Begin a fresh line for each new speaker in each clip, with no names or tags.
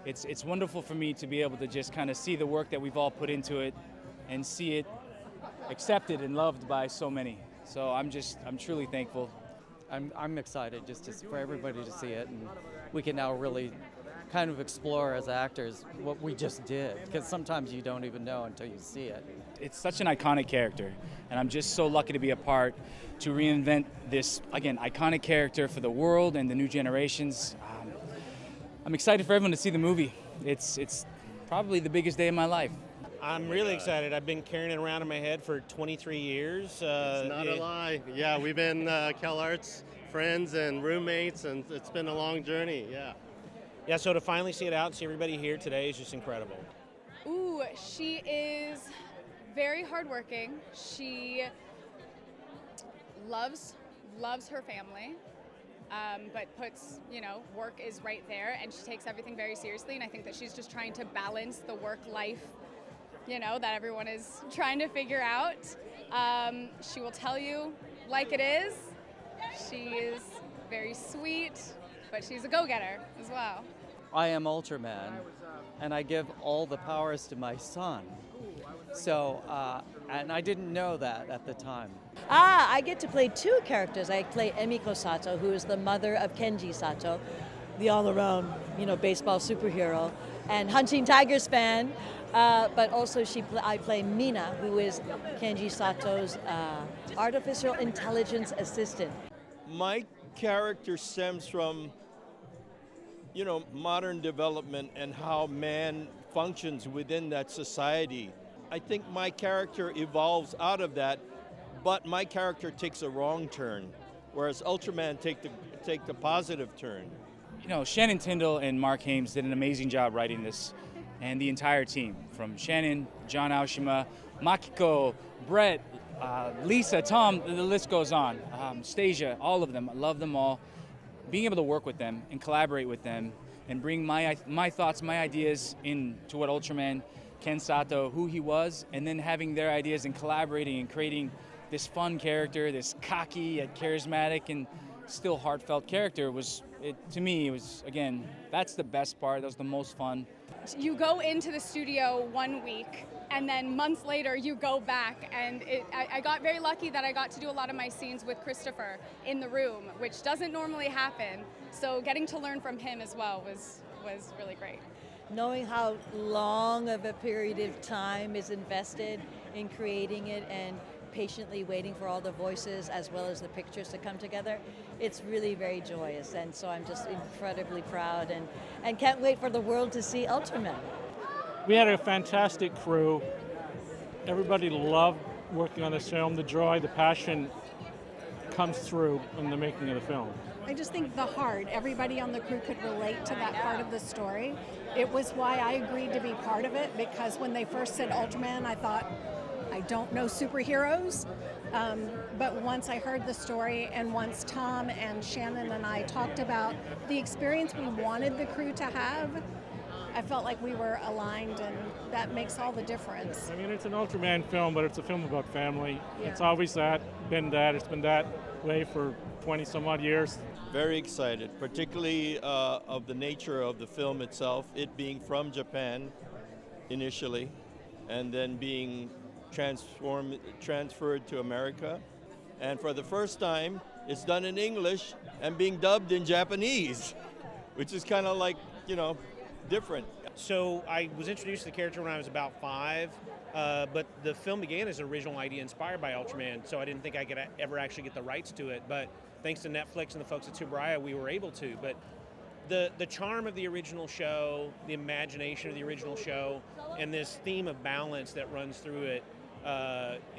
it's wonderful for me to be able to just kind of see the work that we've all put into it and see it accepted and loved by so many. So I'm truly thankful.
I'm excited for everybody to see it, and we can now really kind of explore as actors what we just did, because sometimes you don't even know until you see it.
It's such an iconic character, and I'm just so lucky to be a part to reinvent this, again, iconic character for the world and the new generations. I'm excited for everyone to see the movie. It's probably the biggest day of my life.
I'm really excited. I've been carrying it around in my head for 23 years.
It's not a lie. Yeah, we've been CalArts friends and roommates, and it's been a long journey, yeah.
Yeah, so to finally see it out and see everybody here today is just incredible.
Ooh, she is very hardworking. She loves her family, but puts, work is right there, and she takes everything very seriously, and I think that she's just trying to balance the work-life, that everyone is trying to figure out. She will tell you like it is. She is very sweet, but she's a go-getter as well.
I am Ultraman, and I give all the powers to my son. So, and I didn't know that at the time.
I get to play two characters. I play Emiko Sato, who is the mother of Kenji Sato, the all-around, baseball superhero, and Hunting Tigers fan. But also I play Mina, who is Kenji Sato's artificial intelligence assistant.
My character stems from modern development and how man functions within that society. I think my character evolves out of that, but my character takes a wrong turn, whereas Ultraman take the positive turn.
Shannon Tindle and Marc Haimes did an amazing job writing this, and the entire team, from Shannon, John Aoshima, Makiko, Brett, Lisa, Tom, the list goes on, Stasia, all of them. I love them all. Being able to work with them and collaborate with them and bring my thoughts, my ideas into what Ultraman, Ken Sato, who he was, and then having their ideas and collaborating and creating this fun character, this cocky yet charismatic and still heartfelt character to me, again, that's the best part. That was the most fun.
You go into the studio 1 week, and then months later you go back, and I got very lucky that I got to do a lot of my scenes with Christopher in the room, which doesn't normally happen. So getting to learn from him as well was really great.
Knowing how long of a period of time is invested in creating it and patiently waiting for all the voices as well as the pictures to come together, it's really very joyous, and so I'm just incredibly proud and can't wait for the world to see Ultraman.
We had a fantastic crew. Everybody loved working on this film. The joy, the passion comes through in the making of the film.
I just think the heart, everybody on the crew could relate to that part of the story. It was why I agreed to be part of it, because when they first said Ultraman, I thought, I don't know superheroes, but once I heard the story and once Tom and Shannon and I talked about the experience we wanted the crew to have, I felt like we were aligned, and that makes all the difference.
I mean, it's an Ultraman film, but it's a film about family.
Yeah.
It's always been that. It's been that way for 20 some odd years.
Very excited, particularly of the nature of the film itself, it being from Japan initially, and then being transferred to America. And for the first time, it's done in English and being dubbed in Japanese, which is kind of like, different.
So I was introduced to the character when I was about 5, but the film began as an original idea inspired by Ultraman, so I didn't think I could ever actually get the rights to it, but thanks to Netflix and the folks at Tsuburaya, we were able to. But the charm of the original show, the imagination of the original show, and this theme of balance that runs through it,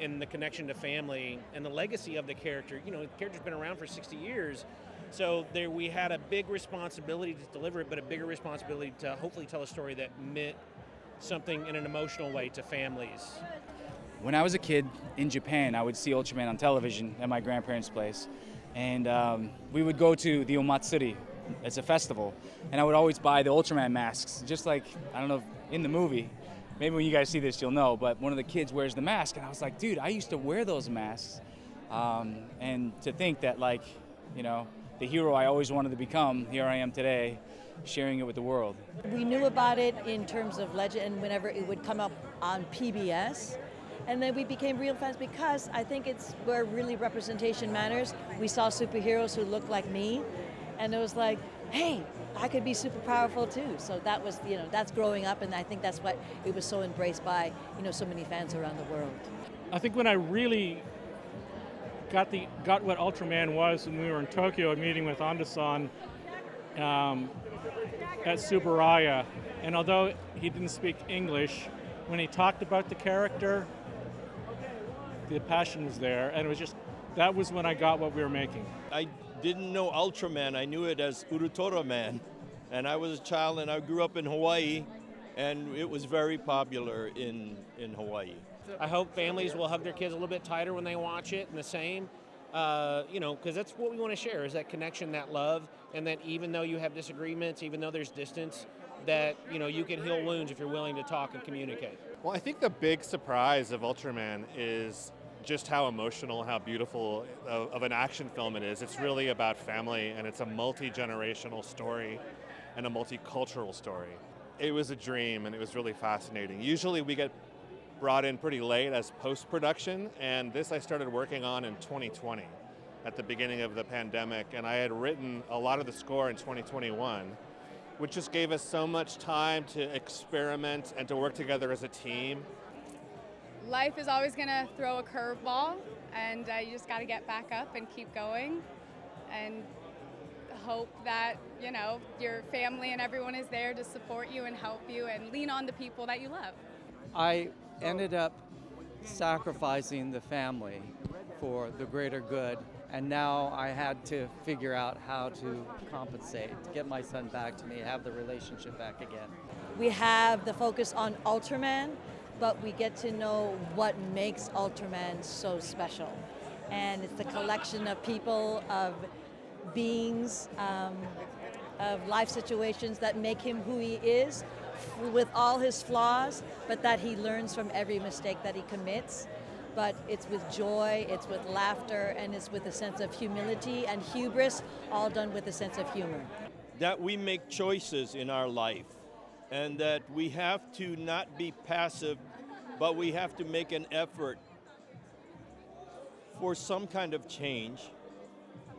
and the connection to family, and the legacy of the character. The character's been around for 60 years, so we had a big responsibility to deliver it, but a bigger responsibility to hopefully tell a story that meant something in an emotional way to families.
When I was a kid in Japan, I would see Ultraman on television at my grandparents' place, and we would go to the Omatsuri. It's a festival, and I would always buy the Ultraman masks, just like, I don't know, in the movie. Maybe when you guys see this, you'll know, but one of the kids wears the mask, and I was like, dude, I used to wear those masks. And to think that, the hero I always wanted to become, here I am today, sharing it with the world.
We knew about it in terms of legend and whenever it would come up on PBS. And then we became real fans because I think it's where really representation matters. We saw superheroes who looked like me, and it was like, hey, I could be super powerful too. So that was, that's growing up, and I think that's what it was so embraced by, so many fans around the world.
I think when I really got what Ultraman was when we were in Tokyo meeting with Ando-san at Tsuburaya, and although he didn't speak English, when he talked about the character, the passion was there, and it was just, that was when I got what we were making.
I didn't know Ultraman, I knew it as Ultraman. And I was a child and I grew up in Hawaii, and it was very popular in Hawaii.
I hope families will hug their kids a little bit tighter when they watch it, and the same, because that's what we want to share, is that connection, that love, and that even though you have disagreements, even though there's distance, that you can heal wounds if you're willing to talk and communicate.
Well, I think the big surprise of Ultraman is just how emotional, how beautiful of an action film it is. It's really about family, and it's a multi-generational story and a multicultural story. It was a dream, and it was really fascinating. Usually we get brought in pretty late as post-production, and this I started working on in 2020 at the beginning of the pandemic, and I had written a lot of the score in 2021, which just gave us so much time to experiment and to work together as a team.
Life is always going to throw a curveball, and you just got to get back up and keep going and hope that, your family and everyone is there to support you and help you and lean on the people that you love.
I ended up sacrificing the family for the greater good, and now I had to figure out how to compensate, to get my son back to me, have the relationship back again.
We have the focus on Ultraman, but we get to know what makes Ultraman so special. And it's the collection of people, of beings, of life situations that make him who he is, with all his flaws, but that he learns from every mistake that he commits. But it's with joy, it's with laughter, and it's with a sense of humility and hubris, all done with a sense of humor.
That we make choices in our life, and that we have to not be passive, but we have to make an effort for some kind of change,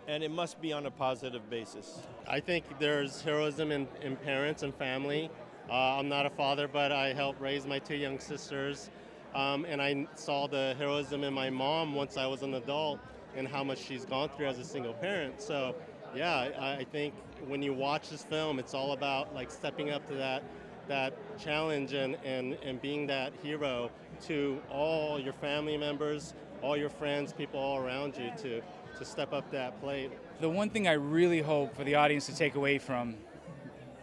and it must be on a positive basis.
I think there's heroism in parents and family. I'm not a father, but I helped raise my two young sisters, and I saw the heroism in my mom once I was an adult and how much she's gone through as a single parent. So yeah, I think when you watch this film, it's all about like stepping up to that challenge and being that hero to all your family members, all your friends, people all around you to step up that plate.
The one thing I really hope for the audience to take away from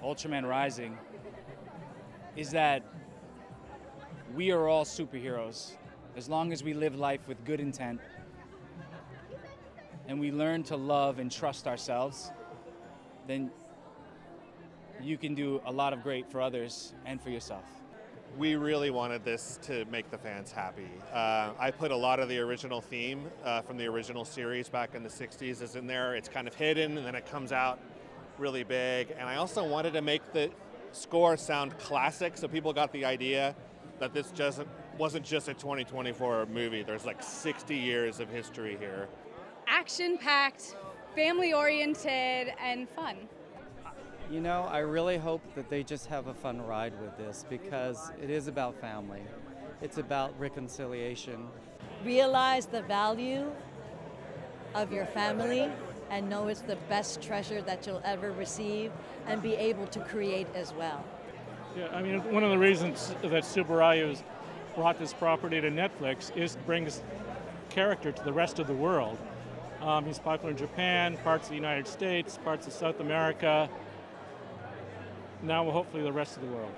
Ultraman Rising is that we are all superheroes as long as we live life with good intent and we learn to love and trust ourselves. Then you can do a lot of great for others and for yourself.
We really wanted this to make the fans happy. I put a lot of the original theme from the original series back in the 60s is in there. It's kind of hidden, and then it comes out really big. And I also wanted to make the score sound classic, so people got the idea that this wasn't just a 2024 movie. There's like 60 years of history here.
Action-packed, family-oriented, and fun.
I really hope that they just have a fun ride with this, because it is about family. It's about reconciliation.
Realize the value of your family and know it's the best treasure that you'll ever receive and be able to create as well.
Yeah, I mean, one of the reasons that Tsuburaya has brought this property to Netflix is to bring this character to the rest of the world. He's popular in Japan, parts of the United States, parts of South America, now hopefully the rest of the world.